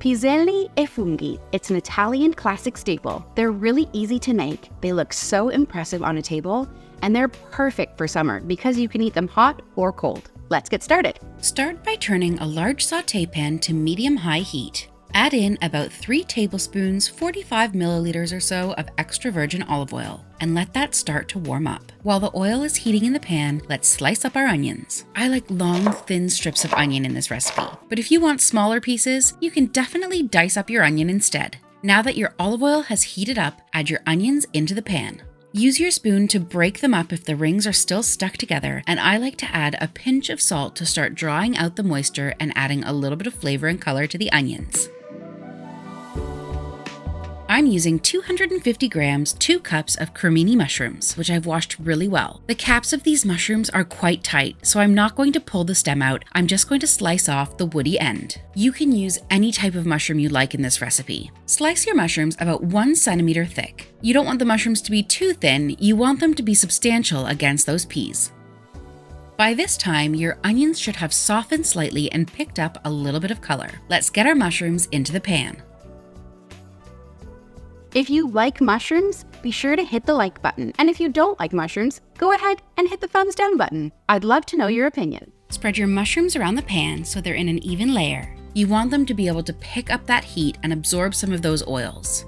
Piselli e funghi. It's an Italian classic staple. They're really easy to make, they look so impressive on a table, and they're perfect for summer because you can eat them hot or cold. Let's get started. Start by turning a large sauté pan to medium-high heat. Add in about 3 tablespoons, 45 milliliters or so of extra virgin olive oil, and let that start to warm up. While the oil is heating in the pan, let's slice up our onions. I like long, thin strips of onion in this recipe, but if you want smaller pieces, you can definitely dice up your onion instead. Now that your olive oil has heated up, add your onions into the pan. Use your spoon to break them up if the rings are still stuck together, and I like to add a pinch of salt to start drawing out the moisture and adding a little bit of flavor and color to the onions. I'm using 250 grams, 2 cups of cremini mushrooms, which I've washed really well. The caps of these mushrooms are quite tight, so I'm not going to pull the stem out, I'm just going to slice off the woody end. You can use any type of mushroom you like in this recipe. Slice your mushrooms about 1 centimeter thick. You don't want the mushrooms to be too thin, you want them to be substantial against those peas. By this time, your onions should have softened slightly and picked up a little bit of color. Let's get our mushrooms into the pan. If you like mushrooms, be sure to hit the like button. And if you don't like mushrooms, go ahead and hit the thumbs down button. I'd love to know your opinion. Spread your mushrooms around the pan so they're in an even layer. You want them to be able to pick up that heat and absorb some of those oils.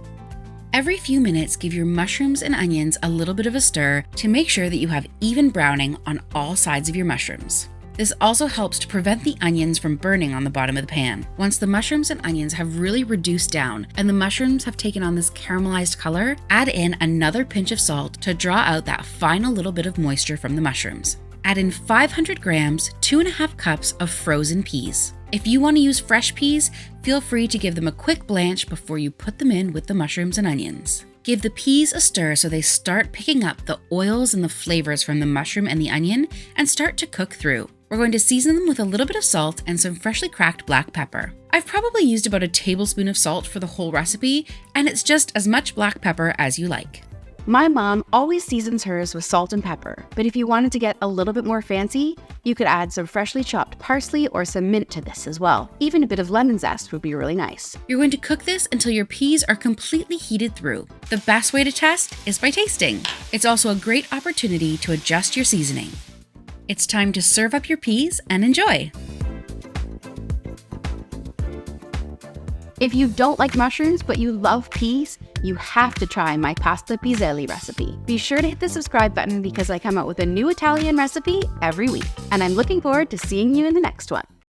Every few minutes, give your mushrooms and onions a little bit of a stir to make sure that you have even browning on all sides of your mushrooms. This also helps to prevent the onions from burning on the bottom of the pan. Once the mushrooms and onions have really reduced down and the mushrooms have taken on this caramelized color, add in another pinch of salt to draw out that final little bit of moisture from the mushrooms. Add in 500 grams, 2.5 cups of frozen peas. If you want to use fresh peas, feel free to give them a quick blanch before you put them in with the mushrooms and onions. Give the peas a stir so they start picking up the oils and the flavors from the mushroom and the onion and start to cook through. We're going to season them with a little bit of salt and some freshly cracked black pepper. I've probably used about a tablespoon of salt for the whole recipe, and it's just as much black pepper as you like. My mom always seasons hers with salt and pepper, but if you wanted to get a little bit more fancy, you could add some freshly chopped parsley or some mint to this as well. Even a bit of lemon zest would be really nice. You're going to cook this until your peas are completely heated through. The best way to test is by tasting. It's also a great opportunity to adjust your seasoning. It's time to serve up your peas and enjoy. If you don't like mushrooms but you love peas, you have to try my pasta piselli recipe. Be sure to hit the subscribe button because I come out with a new Italian recipe every week. And I'm looking forward to seeing you in the next one.